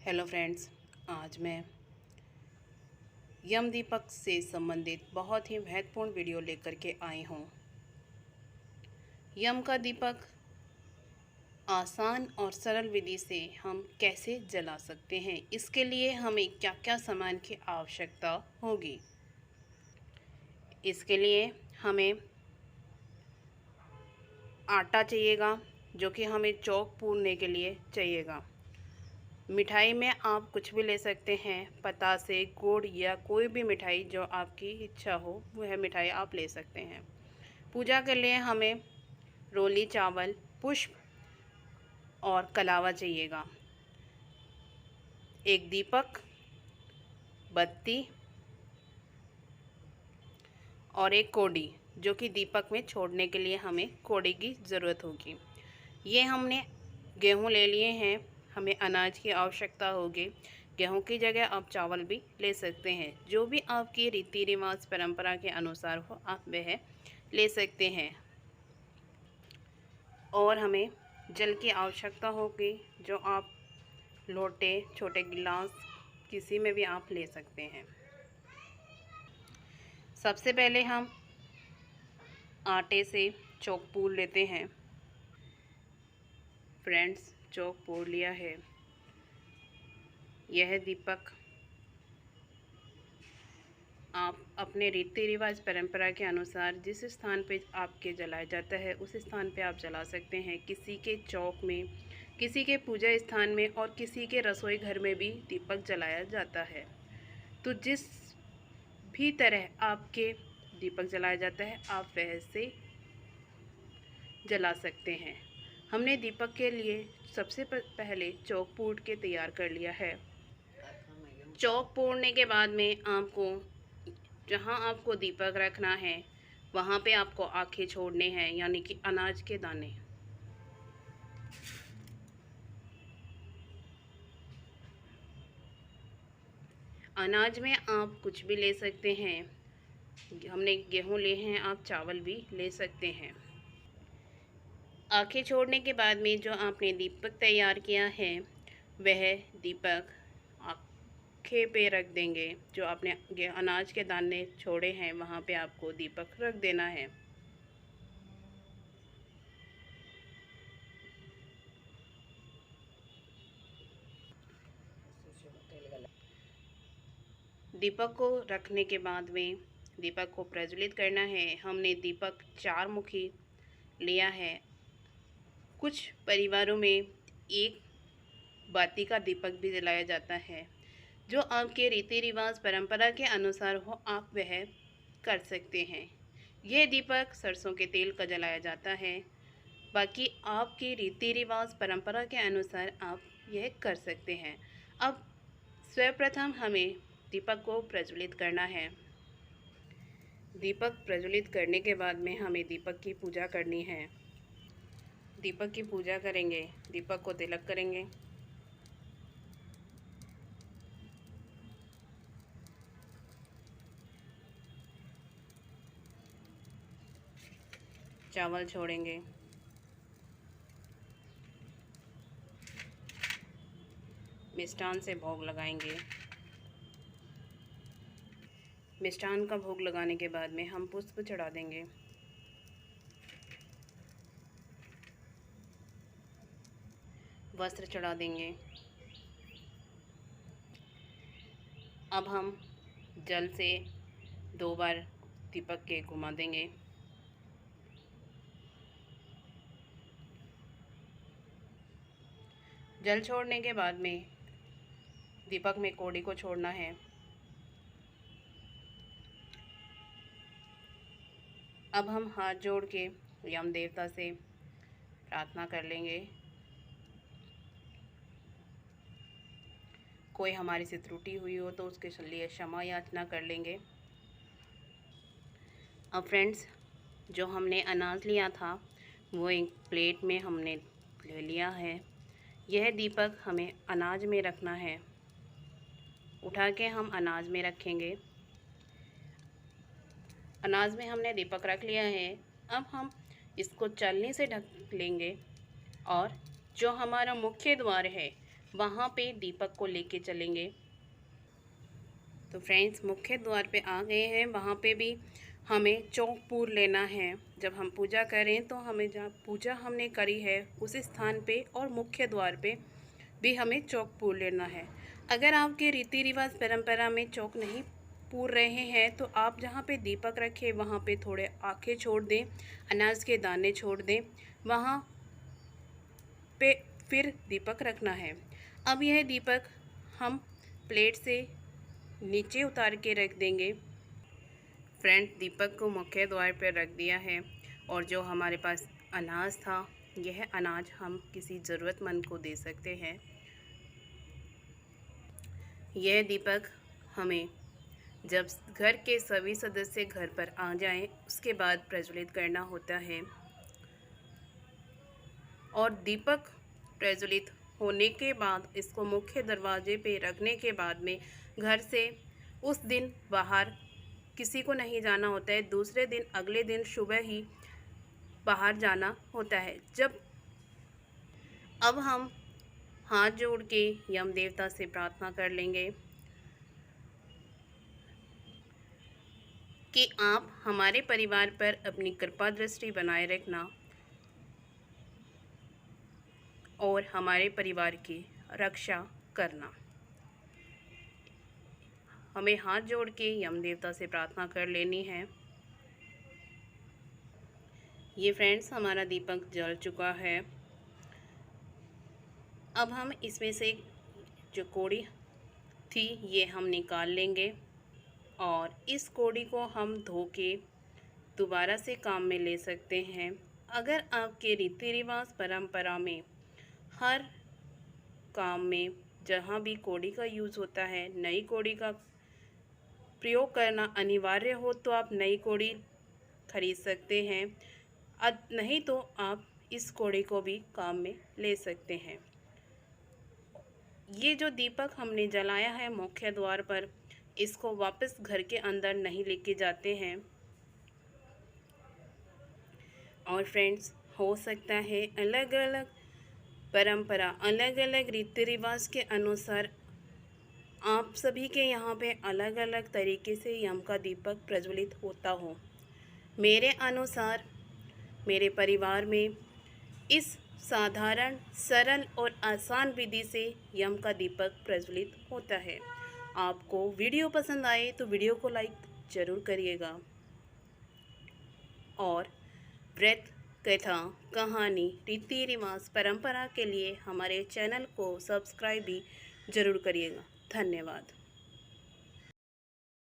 Hello friends, आज मैं यम दीपक से संबंधित बहुत ही महत्वपूर्ण वीडियो लेकर के आई हूँ। यम का दीपक आसान और सरल विधि से हम कैसे जला सकते हैं, इसके लिए हमें क्या क्या सामान की आवश्यकता होगी। इसके लिए हमें आटा चाहिएगा, जो कि हमें चौक पूरने के लिए चाहिएगा। मिठाई में आप कुछ भी ले सकते हैं, पतासे, गुड़ या कोई भी मिठाई जो आपकी इच्छा हो वह मिठाई आप ले सकते हैं। पूजा के लिए हमें रोली चावल, पुष्प और कलावा चाहिएगा। एक दीपक, बत्ती और एक कोड़ी, जो कि दीपक में छोड़ने के लिए हमें कोड़ी की ज़रूरत होगी। ये हमने गेहूँ ले लिए हैं, हमें अनाज की आवश्यकता होगी। गेहूं की जगह आप चावल भी ले सकते हैं, जो भी आपकी रीति रिवाज परंपरा के अनुसार हो आप वह ले सकते हैं। और हमें जल की आवश्यकता होगी, जो आप लोटे, छोटे गिलास किसी में भी आप ले सकते हैं। सबसे पहले हम आटे से चौक पूर लेते हैं। फ्रेंड्स, चौक पूर लिया है। यह दीपक आप अपने रीति रिवाज परंपरा के अनुसार जिस स्थान पे आपके जलाया जाता है उस स्थान पे आप जला सकते हैं। किसी के चौक में, किसी के पूजा स्थान में और किसी के रसोई घर में भी दीपक जलाया जाता है। तो जिस भी तरह आपके दीपक जलाया जाता है आप वैसे जला सकते हैं। हमने दीपक के लिए सबसे पहले चौक पूर के तैयार कर लिया है। चौक पूरने के बाद में आपको जहाँ आपको दीपक रखना है वहाँ पे आपको आँखें छोड़ने हैं, यानी कि अनाज के दाने। अनाज में आप कुछ भी ले सकते हैं। हमने गेहूँ ले हैं, आप चावल भी ले सकते हैं। आँखें छोड़ने के बाद में जो आपने दीपक तैयार किया है वह दीपक आँखें पे रख देंगे। जो आपने अनाज के दाने छोड़े हैं वहाँ पे आपको दीपक रख देना है। दीपक को रखने के बाद में दीपक को प्रज्वलित करना है। हमने दीपक 4 मुखी लिया है। कुछ परिवारों में एक बाती का दीपक भी जलाया जाता है। जो आपके रीति रिवाज परंपरा के अनुसार हो आप वह कर सकते हैं। यह दीपक सरसों के तेल का जलाया जाता है। बाकी आपके रीति रिवाज परंपरा के अनुसार आप यह कर सकते हैं। अब सर्वप्रथम हमें दीपक को प्रज्वलित करना है। दीपक प्रज्वलित करने के बाद में हमें दीपक की पूजा करनी है। दीपक की पूजा करेंगे, दीपक को तिलक करेंगे। चावल छोड़ेंगे। मिष्ठान से भोग लगाएंगे। मिष्ठान का भोग लगाने के बाद में हम पुष्प चढ़ा देंगे। वस्त्र चढ़ा देंगे। अब हम जल से 2 बार दीपक के घुमा देंगे। जल छोड़ने के बाद में दीपक में कोड़ी को छोड़ना है। अब हम हाथ जोड़ के यम देवता से प्रार्थना कर लेंगे। कोई हमारी से त्रुटि हुई हो तो उसके लिए क्षमा याचना कर लेंगे। अब फ्रेंड्स, जो हमने अनाज लिया था वो एक प्लेट में हमने ले लिया है। यह दीपक हमें अनाज में रखना है। उठा के हम अनाज में रखेंगे। अनाज में हमने दीपक रख लिया है। अब हम इसको चलनी से ढक लेंगे और जो हमारा मुख्य द्वार है वहाँ पे दीपक को लेके चलेंगे। तो फ्रेंड्स, मुख्य द्वार पे आ गए हैं। वहाँ पे भी हमें चौकपूर लेना है। जब हम पूजा करें तो हमें जहाँ पूजा हमने करी है उस स्थान पे और मुख्य द्वार पे भी हमें चौकपूर लेना है। अगर आपके रीति रिवाज परंपरा में चौक नहीं पूर रहे हैं तो आप जहाँ पे दीपक रखें वहाँ पे थोड़े आखे छोड़ दें, अनाज के दाने छोड़ दें, वहाँ पे फिर दीपक रखना है। अब यह दीपक हम प्लेट से नीचे उतार के रख देंगे। फ्रेंड, दीपक को मुख्य द्वार पर रख दिया है और जो हमारे पास अनाज था, यह अनाज हम किसी ज़रूरतमंद को दे सकते हैं। यह दीपक हमें जब घर के सभी सदस्य घर पर आ जाएं, उसके बाद प्रज्वलित करना होता है। और दीपक प्रज्वलित होने के बाद इसको मुख्य दरवाजे पे रखने के बाद में घर से उस दिन बाहर किसी को नहीं जाना होता है। दूसरे दिन, अगले दिन सुबह ही बाहर जाना होता है। अब हम हाथ जोड़ के यम देवता से प्रार्थना कर लेंगे कि आप हमारे परिवार पर अपनी कृपा दृष्टि बनाए रखना और हमारे परिवार की रक्षा करना। हमें हाथ जोड़ के यम देवता से प्रार्थना कर लेनी है। ये फ्रेंड्स, हमारा दीपक जल चुका है। अब हम इसमें से जो कोड़ी थी ये हम निकाल लेंगे और इस कोड़ी को हम धो के दोबारा से काम में ले सकते हैं। अगर आपके रीति रिवाज परंपरा में हर काम में जहाँ भी कोड़ी का यूज़ होता है, नई कोड़ी का प्रयोग करना अनिवार्य हो तो आप नई कोड़ी खरीद सकते हैं, नहीं तो आप इस कोड़ी को भी काम में ले सकते हैं। ये जो दीपक हमने जलाया है मुख्य द्वार पर, इसको वापस घर के अंदर नहीं लेके जाते हैं। और फ्रेंड्स, हो सकता है अलग अलग परंपरा, अलग अलग रीति रिवाज के अनुसार आप सभी के यहाँ पे अलग अलग तरीके से यम का दीपक प्रज्वलित होता हो। मेरे अनुसार मेरे परिवार में इस साधारण, सरल और आसान विधि से यम का दीपक प्रज्वलित होता है। आपको वीडियो पसंद आए तो वीडियो को लाइक ज़रूर करिएगा और व्रत, कथा, कहानी, रीति रिवाज परंपरा के लिए हमारे चैनल को सब्सक्राइब भी ज़रूर करिएगा। धन्यवाद।